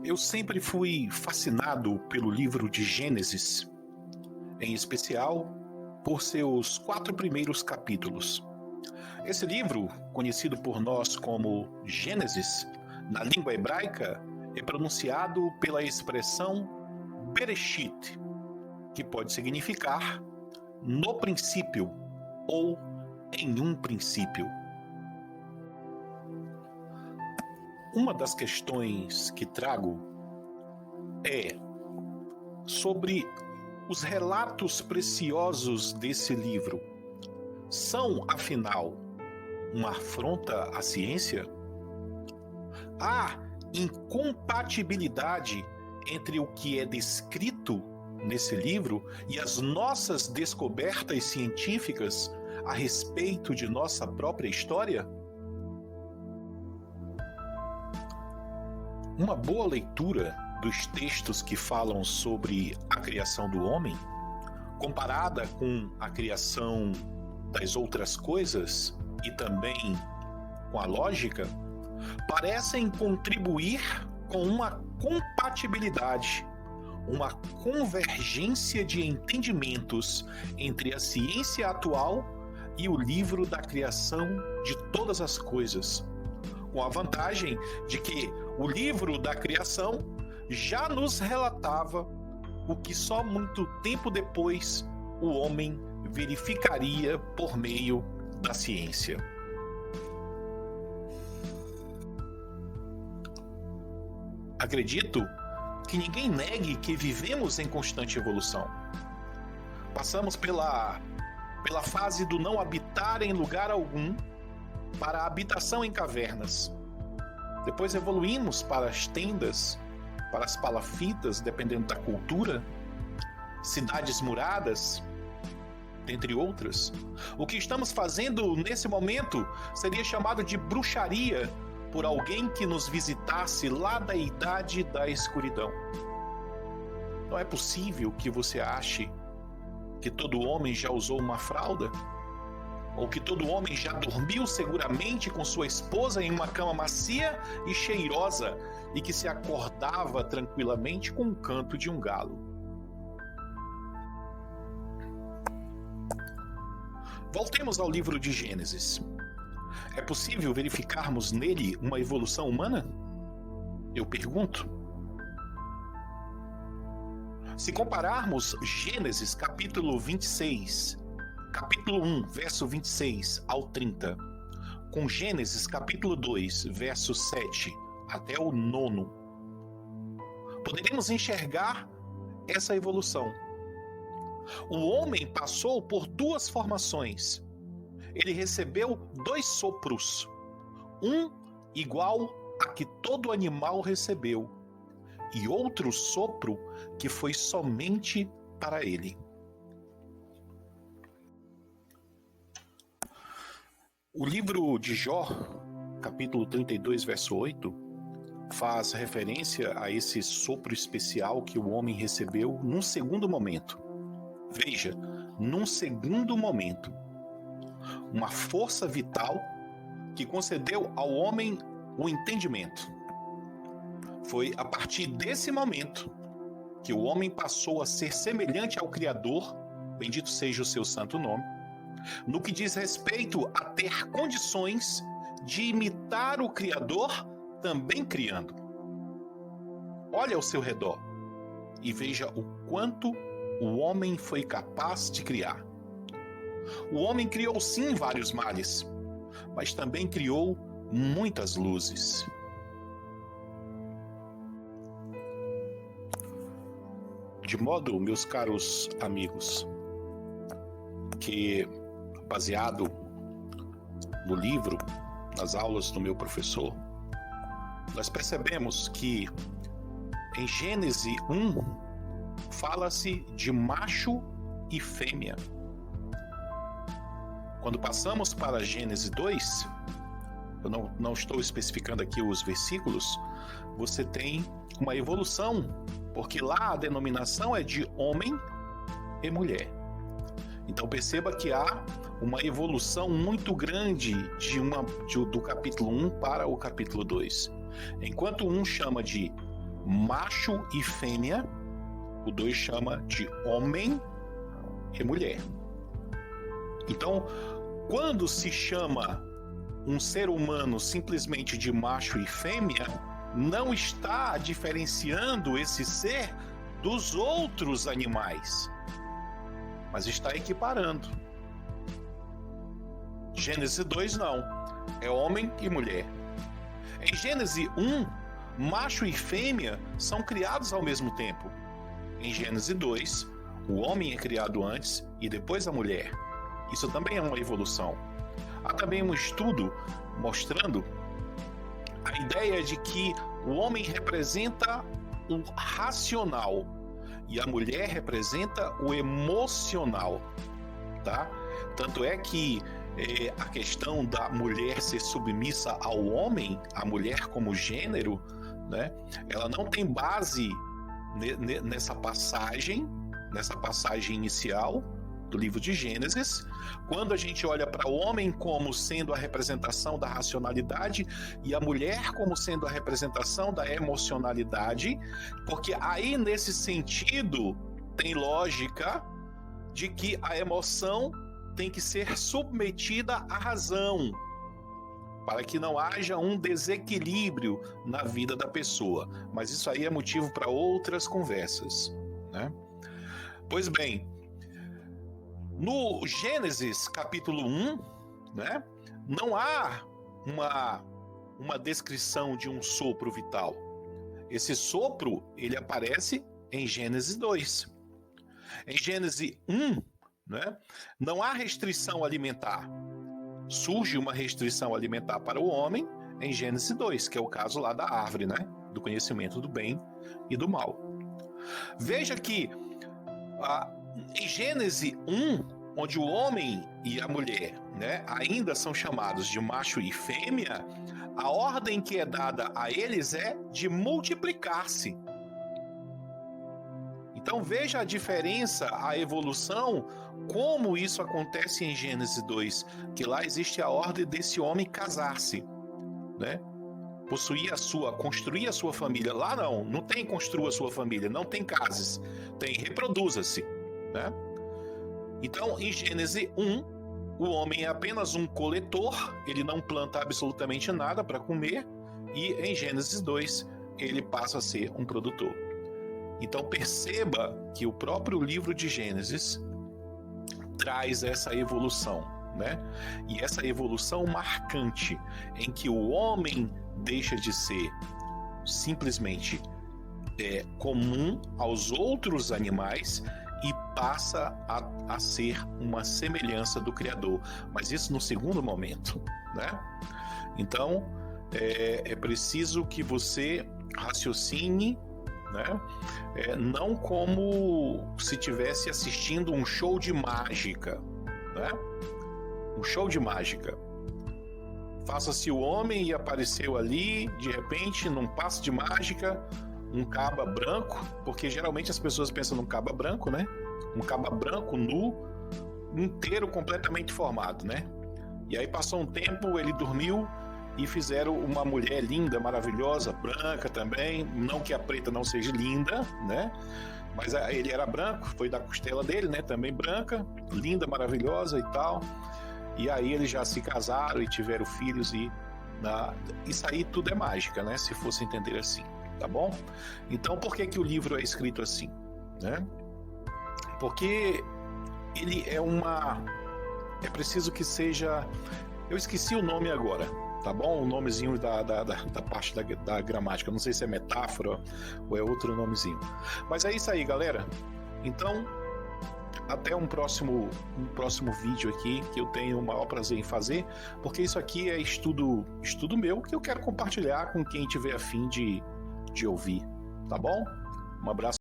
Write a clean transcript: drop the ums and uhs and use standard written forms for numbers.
Eu sempre fui fascinado pelo livro de Gênesis, em especial por seus 4 primeiros capítulos. Esse livro, conhecido por nós como Gênesis, na língua hebraica, é pronunciado pela expressão Bereshit, que pode significar no princípio ou em um princípio. Uma das questões que trago é sobre os relatos preciosos desse livro. São, afinal, uma afronta à ciência? Há incompatibilidade entre o que é descrito nesse livro e as nossas descobertas científicas a respeito de nossa própria história? Uma boa leitura dos textos que falam sobre a criação do homem, comparada com a criação das outras coisas e também com a lógica, parecem contribuir com uma compatibilidade, uma convergência de entendimentos entre a ciência atual e o livro da criação de todas as coisas, com a vantagem de que o livro da criação já nos relatava o que só muito tempo depois o homem verificaria por meio da ciência. Acredito que ninguém negue que vivemos em constante evolução. Passamos pela fase do não habitar em lugar algum para a habitação em cavernas. Depois evoluímos para as tendas, para as palafitas, dependendo da cultura, cidades muradas, dentre outras. O que estamos fazendo nesse momento seria chamado de bruxaria por alguém que nos visitasse lá da idade da escuridão. Não é possível que você ache que todo homem já usou uma fralda? Ou que todo homem já dormiu seguramente com sua esposa em uma cama macia e cheirosa e que se acordava tranquilamente com o canto de um galo. Voltemos ao livro de Gênesis. É possível verificarmos nele uma evolução humana? Eu pergunto. Se compararmos Gênesis capítulo 26, capítulo 1, verso 26 ao 30, com Gênesis capítulo 2, verso 7 até o 9, poderemos enxergar essa evolução. O homem passou por 2 formações. Ele recebeu 2 sopros, um igual a que todo animal recebeu, e outro sopro que foi somente para ele. O livro de Jó, capítulo 32, verso 8, faz referência a esse sopro especial que o homem recebeu num segundo momento. Veja, num segundo momento. Uma força vital que concedeu ao homem o entendimento. Foi a partir desse momento que o homem passou a ser semelhante ao Criador, bendito seja o seu santo nome, no que diz respeito a ter condições de imitar o Criador também criando. Olhe ao seu redor e veja o quanto o homem foi capaz de criar. O homem criou sim vários males, mas também criou muitas luzes. De modo, meus caros amigos, que baseado no livro, nas aulas do meu professor, nós percebemos que em Gênesis 1 fala-se de macho e fêmea. Quando passamos para Gênesis 2, eu não estou especificando aqui os versículos, você tem uma evolução, porque lá a denominação é de homem e mulher. Então perceba que há uma evolução muito grande do capítulo 1 para o capítulo 2. Enquanto um chama de macho e fêmea, o 2 chama de homem e mulher. Então, quando se chama um ser humano simplesmente de macho e fêmea, não está diferenciando esse ser dos outros animais, mas está equiparando. Gênesis 2 não, é homem e mulher. Em Gênesis 1, macho e fêmea são criados ao mesmo tempo. Em Gênesis 2, o homem é criado antes e depois a mulher. Isso também é uma evolução. Há também um estudo mostrando a ideia de que o homem representa o racional e a mulher representa o emocional, tá? Tanto é que a questão da mulher ser submissa ao homem, a mulher como gênero, né? Ela não tem base nessa passagem inicial do livro de Gênesis, quando a gente olha para o homem como sendo a representação da racionalidade e a mulher como sendo a representação da emocionalidade, porque aí nesse sentido tem lógica de que a emoção tem que ser submetida à razão, para que não haja um desequilíbrio na vida da pessoa. Mas isso aí é motivo para outras conversas, né? Pois bem, no Gênesis capítulo 1, né, não há uma descrição de um sopro vital. Esse sopro, ele aparece em Gênesis 2. Em Gênesis 1, né, não há restrição alimentar. Surge uma restrição alimentar para o homem em Gênesis 2, que é o caso lá da árvore, né, do conhecimento do bem e do mal. Veja que em Gênesis 1, onde o homem e a mulher, né, ainda são chamados de macho e fêmea, a ordem que é dada a eles é de multiplicar-se. Então veja a diferença, a evolução, como isso acontece em Gênesis 2, que lá existe a ordem desse homem casar-se, né? Construir a sua família. Lá não tem construa a sua família, não tem cases, tem reproduza-se, né? Então, em Gênesis 1, o homem é apenas um coletor, ele não planta absolutamente nada para comer, e em Gênesis 2, ele passa a ser um produtor. Então, perceba que o próprio livro de Gênesis traz essa evolução, né? E essa evolução marcante, em que o homem deixa de ser simplesmente comum aos outros animais e passa a ser uma semelhança do Criador, mas isso no segundo momento, né? Então é preciso que você raciocine, né? Não como se estivesse assistindo um show de mágica, né? Um show de mágica. Faça-se o homem e apareceu ali, de repente, num passe de mágica, um caba branco, porque geralmente as pessoas pensam num caba branco, né? Um caba branco nu, inteiro, completamente formado, né? E aí passou um tempo, ele dormiu e fizeram uma mulher linda, maravilhosa, branca também. Não que a preta não seja linda, né? Mas ele era branco, foi da costela dele, né? Também branca, linda, maravilhosa e tal. E aí eles já se casaram e tiveram filhos isso aí tudo é mágica, né? Se fosse entender assim, tá bom? Então por que o livro é escrito assim, né? Porque ele é preciso que seja... Eu esqueci o nome agora, tá bom? O nomezinho da parte da gramática. Não sei se é metáfora ou é outro nomezinho. Mas é isso aí, galera. Então, até um próximo vídeo aqui, que eu tenho o maior prazer em fazer, porque isso aqui é estudo meu, que eu quero compartilhar com quem tiver a fim de ouvir, tá bom? Um abraço.